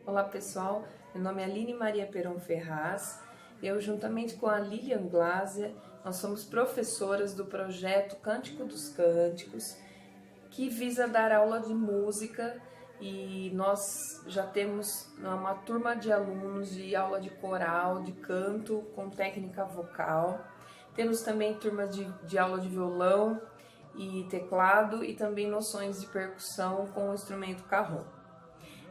Olá pessoal, meu nome é Aline Maria Peron Ferraz. Eu, juntamente com a Lilian Glaser, nós somos professoras do projeto Cântico dos Cânticos, que visa dar aula de música, e nós já temos uma turma de alunos de aula de coral, de canto com técnica vocal. Temos também turmas de aula de violão e teclado e também noções de percussão com o instrumento cajón.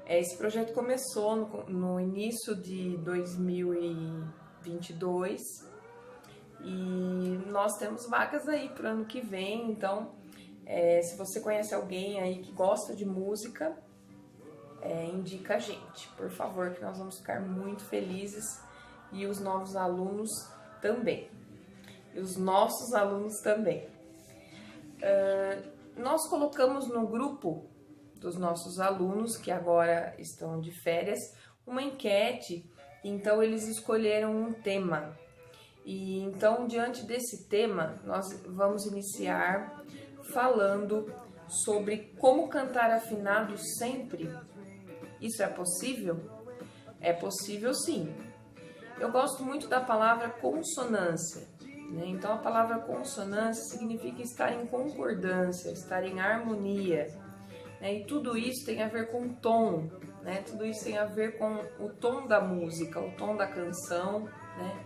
Esse projeto começou no início de 2022 e nós temos vagas aí para o ano que vem. Então, se você conhece alguém aí que gosta de música, indica a gente, por favor, que nós vamos ficar muito felizes, e os novos alunos também. E os nossos alunos também. Nós colocamos no grupo dos nossos alunos, que agora estão de férias, uma enquete. Então eles escolheram um tema, e então diante desse tema nós vamos iniciar falando sobre como cantar afinado sempre. Isso é possível? É possível, sim. Eu gosto muito da palavra consonância, né? Então a palavra consonância significa estar em concordância, estar em harmonia. E tudo isso tem a ver com o tom, né? Tudo isso tem a ver com o tom da música, o tom da canção, né?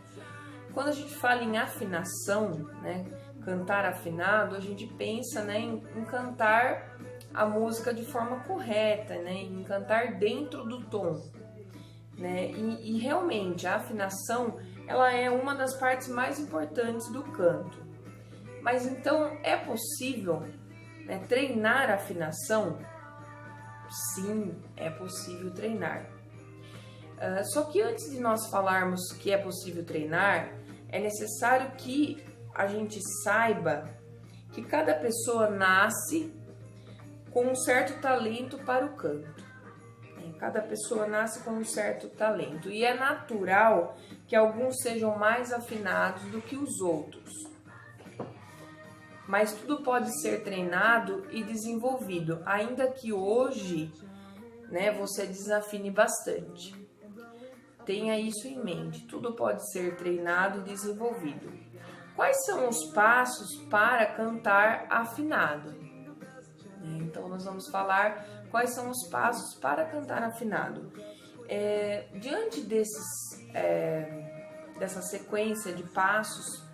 Quando a gente fala em afinação, né? Cantar afinado, a gente pensa, né, em cantar a música de forma correta, né? Em cantar dentro do tom, né? E realmente a afinação, ela é uma das partes mais importantes do canto. Mas então é possível, né, treinar a afinação? Sim, é possível treinar. Só que antes de nós falarmos que é possível treinar, é necessário que a gente saiba que cada pessoa nasce com um certo talento para o canto. Cada pessoa nasce com um certo talento, e é natural que alguns sejam mais afinados do que os outros. Mas tudo pode ser treinado e desenvolvido, ainda que hoje, né, você desafine bastante. Tenha isso em mente, tudo pode ser treinado e desenvolvido. Quais são os passos para cantar afinado? Então nós vamos falar quais são os passos para cantar afinado. Diante dessa sequência de passos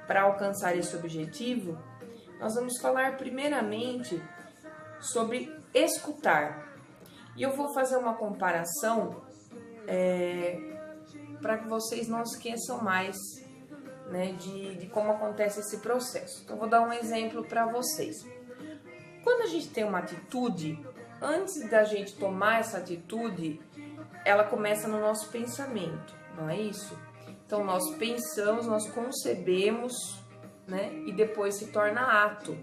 para alcançar esse objetivo, nós vamos falar primeiramente sobre escutar. E eu vou fazer uma comparação para que vocês não esqueçam mais, né, de como acontece esse processo. Então, eu vou dar um exemplo para vocês. Quando a gente tem uma atitude, antes da gente tomar essa atitude, ela começa no nosso pensamento, não é isso? Então nós pensamos, nós concebemos, né? E depois se torna ato.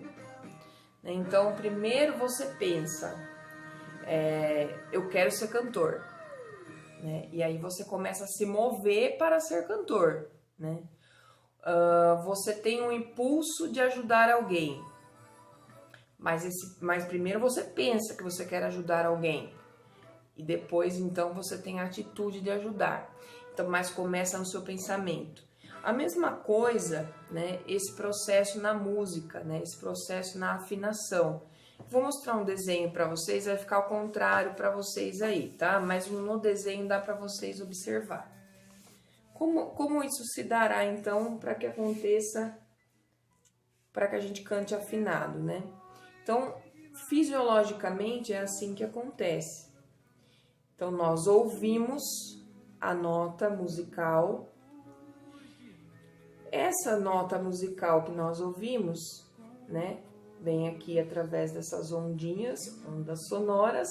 Então primeiro você pensa, eu quero ser cantor, né? E aí você começa a se mover para ser cantor, né? Você tem um impulso de ajudar alguém, mas primeiro você pensa que você quer ajudar alguém, e depois então você tem a atitude de ajudar. Então, mas começa no seu pensamento. A mesma coisa, né, esse processo na música, né, esse processo na afinação. Vou mostrar um desenho para vocês, vai ficar ao contrário para vocês aí, tá? Mas no desenho dá para vocês observar. Como isso se dará então para que aconteça, para que a gente cante afinado, né? Então, fisiologicamente é assim que acontece. Então, nós ouvimos a nota musical. Essa nota musical que nós ouvimos, né, vem aqui através dessas ondinhas, ondas sonoras.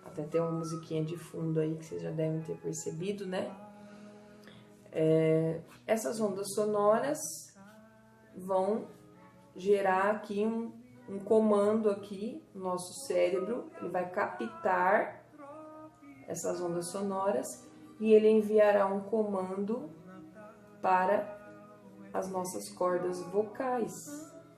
Até tem uma musiquinha de fundo aí que vocês já devem ter percebido, né? Essas ondas sonoras vão gerar aqui um comando aqui no nosso cérebro. Ele vai captar essas ondas sonoras e ele enviará um comando para as nossas cordas vocais.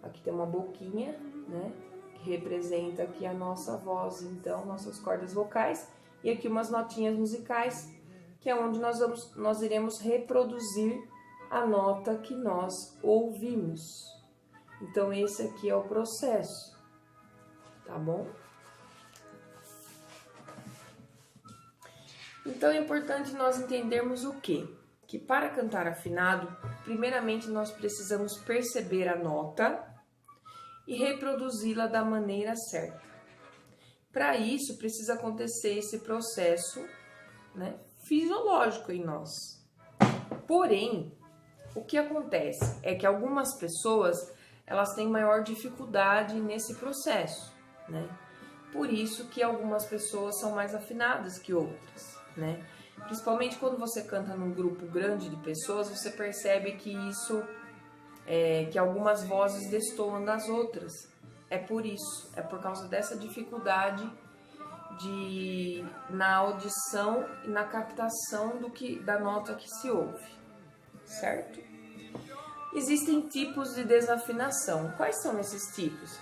Aqui tem uma boquinha, né, que representa aqui a nossa voz. Então, nossas cordas vocais e aqui umas notinhas musicais, que é onde nós iremos reproduzir a nota que nós ouvimos. Então, esse aqui é o processo, tá bom? Então, é importante nós entendermos o quê? Que para cantar afinado, primeiramente nós precisamos perceber a nota e reproduzi-la da maneira certa. Para isso, precisa acontecer esse processo, né, fisiológico em nós. Porém, o que acontece é que algumas pessoas, elas têm maior dificuldade nesse processo, né? Por isso que algumas pessoas são mais afinadas que outras, né? Principalmente quando você canta num grupo grande de pessoas, você percebe que isso, que algumas vozes destoam das outras. É por isso, é por causa dessa dificuldade na audição e na captação da nota que se ouve, certo? Existem tipos de desafinação. Quais são esses tipos?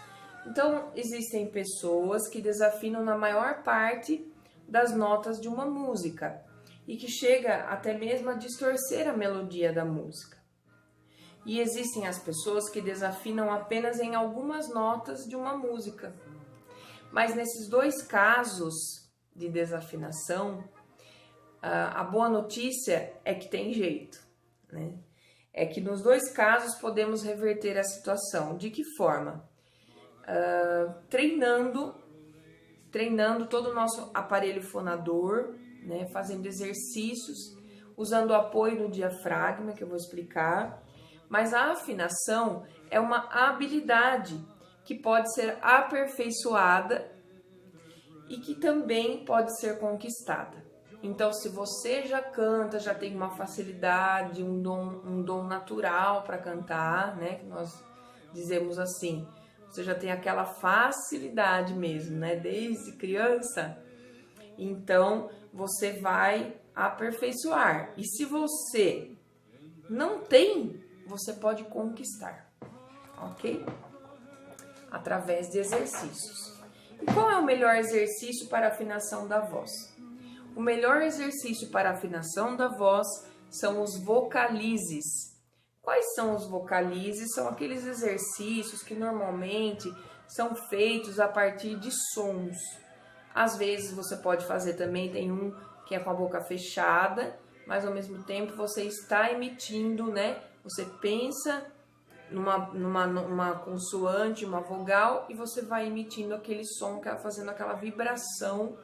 Então, existem pessoas que desafinam na maior parte das notas de uma música e que chega até mesmo a distorcer a melodia da música. E existem as pessoas que desafinam apenas em algumas notas de uma música. Mas nesses dois casos de desafinação, a boa notícia é que tem jeito, né? É que nos dois casos podemos reverter a situação. De que forma? Treinando todo o nosso aparelho fonador, né? Fazendo exercícios, usando o apoio do diafragma, que eu vou explicar. Mas a afinação é uma habilidade que pode ser aperfeiçoada e que também pode ser conquistada. Então, se você já canta, já tem uma facilidade, um dom natural para cantar, né? Que nós dizemos assim, você já tem aquela facilidade mesmo, né? Desde criança, então você vai aperfeiçoar. E se você não tem, você pode conquistar, ok? Através de exercícios. E qual é o melhor exercício para a afinação da voz? O melhor exercício para a afinação da voz são os vocalizes. Quais são os vocalizes? São aqueles exercícios que normalmente são feitos a partir de sons. Às vezes você pode fazer também, tem um que é com a boca fechada, mas ao mesmo tempo você está emitindo, né? Você pensa numa consoante, uma vogal, e você vai emitindo aquele som, fazendo aquela vibração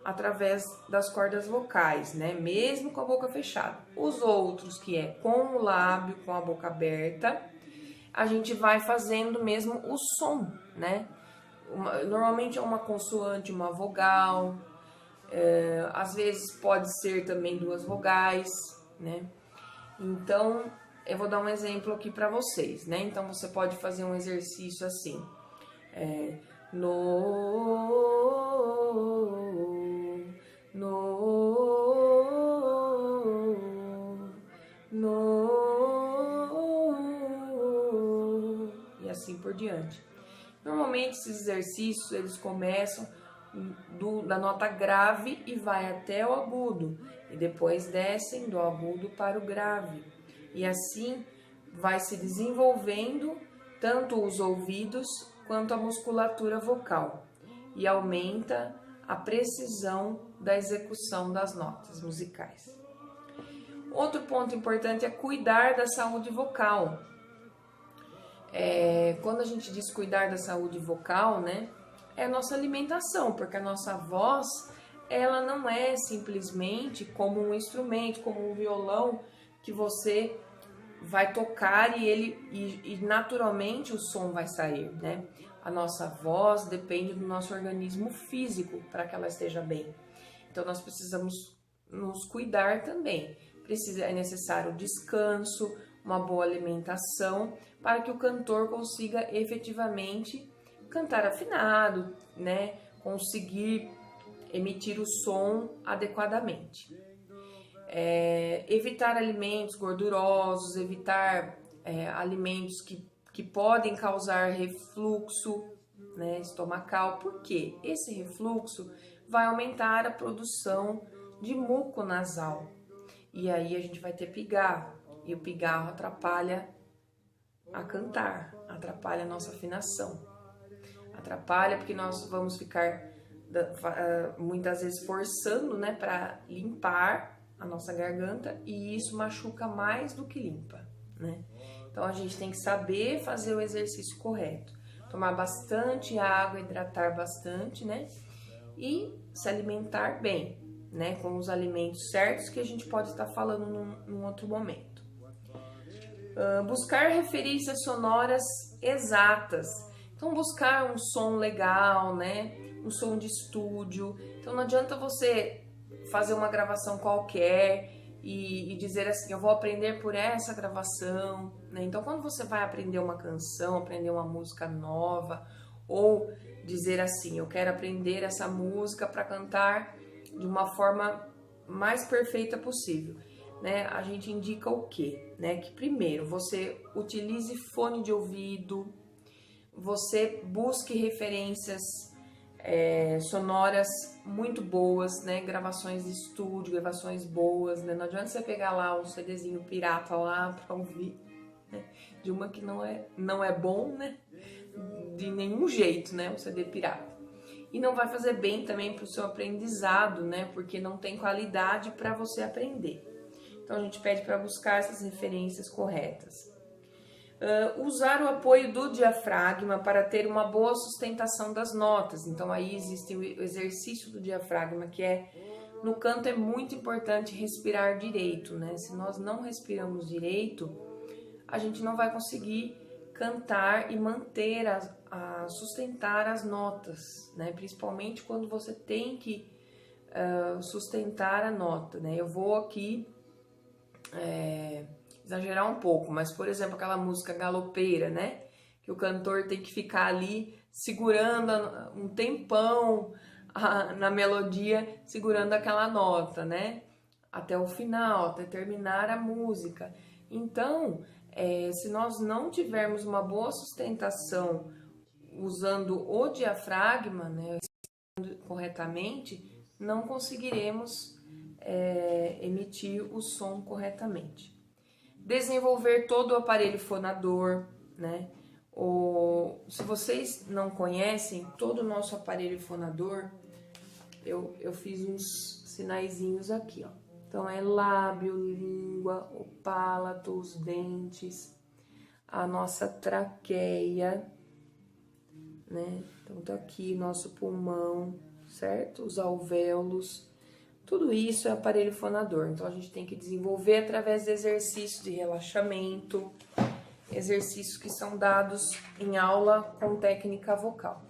através das cordas vocais, né? Mesmo com a boca fechada. Os outros, que é com o lábio, com a boca aberta, a gente vai fazendo mesmo o som, né? Normalmente é uma consoante, uma vogal, às vezes pode ser também duas vogais, né? Então, eu vou dar um exemplo aqui para vocês, né? Então, você pode fazer um exercício assim. E assim por diante. Normalmente, esses exercícios, eles começam da nota grave e vai até o agudo. E depois descem do agudo para o grave. E assim vai se desenvolvendo tanto os ouvidos quanto a musculatura vocal e aumenta a precisão da execução das notas musicais. Outro ponto importante é cuidar da saúde vocal. Quando a gente diz cuidar da saúde vocal, né, é a nossa alimentação, porque a nossa voz, ela não é simplesmente como um instrumento, como um violão, que você vai tocar e naturalmente o som vai sair, né? A nossa voz depende do nosso organismo físico para que ela esteja bem. Então nós precisamos nos cuidar também. É necessário descanso, uma boa alimentação, para que o cantor consiga efetivamente cantar afinado, né? Conseguir emitir o som adequadamente. Evitar alimentos gordurosos, evitar alimentos que podem causar refluxo, né, estomacal. Por quê? Esse refluxo vai aumentar a produção de muco nasal. E aí a gente vai ter pigarro, e o pigarro atrapalha a cantar, atrapalha a nossa afinação. Atrapalha porque nós vamos ficar muitas vezes forçando, né, para limpar a nossa garganta, e isso machuca mais do que limpa, né? Então a gente tem que saber fazer o exercício correto, tomar bastante água, hidratar bastante, né? E se alimentar bem, né? Com os alimentos certos, que a gente pode estar falando num outro momento. Buscar referências sonoras exatas. Então buscar um som legal, né? Um som de estúdio. Então não adianta você fazer uma gravação qualquer e dizer assim, eu vou aprender por essa gravação, né? Então quando você vai aprender uma canção, aprender uma música nova, ou dizer assim, eu quero aprender essa música para cantar de uma forma mais perfeita possível, né? A gente indica o quê? Né? Que primeiro você utilize fone de ouvido, você busque referências sonoras muito boas, né? Gravações de estúdio, gravações boas, né? Não adianta você pegar lá um CDzinho pirata lá para ouvir, né? De uma que não é bom, né? De nenhum jeito, né? Um CD pirata. E não vai fazer bem também para o seu aprendizado, né? Porque não tem qualidade para você aprender. Então a gente pede para buscar essas referências corretas. Usar o apoio do diafragma para ter uma boa sustentação das notas. Então aí existe o exercício do diafragma, que no canto é muito importante respirar direito, né? Se nós não respiramos direito, a gente não vai conseguir cantar e manter, sustentar as notas, né? Principalmente quando você tem que sustentar a nota, né? Eu vou aqui exagerar um pouco, mas por exemplo aquela música galopeira, né? Que o cantor tem que ficar ali segurando um tempão na melodia, segurando aquela nota, né? Até o final, até terminar a música. Então, se nós não tivermos uma boa sustentação usando o diafragma, né, corretamente, não conseguiremos emitir o som corretamente. Desenvolver todo o aparelho fonador, né? Se vocês não conhecem todo o nosso aparelho fonador, eu fiz uns sinaizinhos aqui, ó. Então é lábio, língua, o palato, os dentes, a nossa traqueia, né? Então tá aqui nosso pulmão, certo? Os alvéolos. Tudo isso é aparelho fonador, então a gente tem que desenvolver através de exercícios de relaxamento, exercícios que são dados em aula com técnica vocal.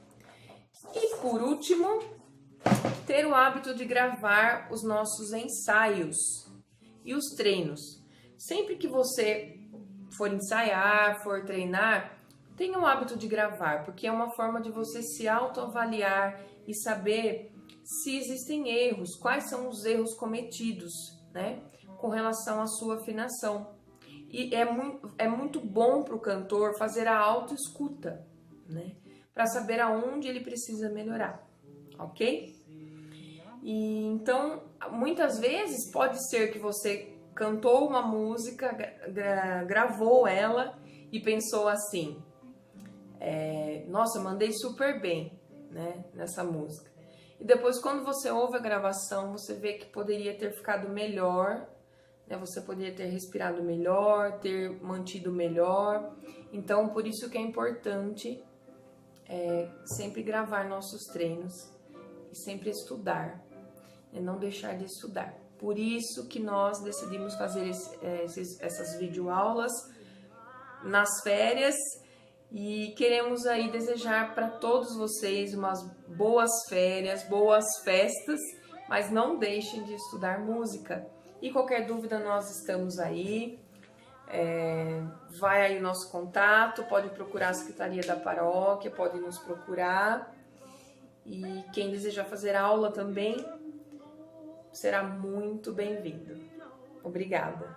E por último, ter o hábito de gravar os nossos ensaios e os treinos. Sempre que você for ensaiar, for treinar, tenha o hábito de gravar, porque é uma forma de você se autoavaliar e saber se existem erros, quais são os erros cometidos, né, com relação à sua afinação. E é muito bom para o cantor fazer a autoescuta, né, para saber aonde ele precisa melhorar, ok? E então, muitas vezes pode ser que você cantou uma música, gravou ela e pensou assim, nossa, mandei super bem, né, nessa música. E depois, quando você ouve a gravação, você vê que poderia ter ficado melhor, né? Você poderia ter respirado melhor, ter mantido melhor. Então, por isso que é importante sempre gravar nossos treinos e sempre estudar, né? Não deixar de estudar. Por isso que nós decidimos fazer essas videoaulas nas férias. E queremos aí desejar para todos vocês umas boas férias, boas festas, mas não deixem de estudar música. E qualquer dúvida, nós estamos aí. Vai aí o nosso contato, pode procurar a Secretaria da Paróquia, pode nos procurar. E quem desejar fazer aula também será muito bem-vindo. Obrigada.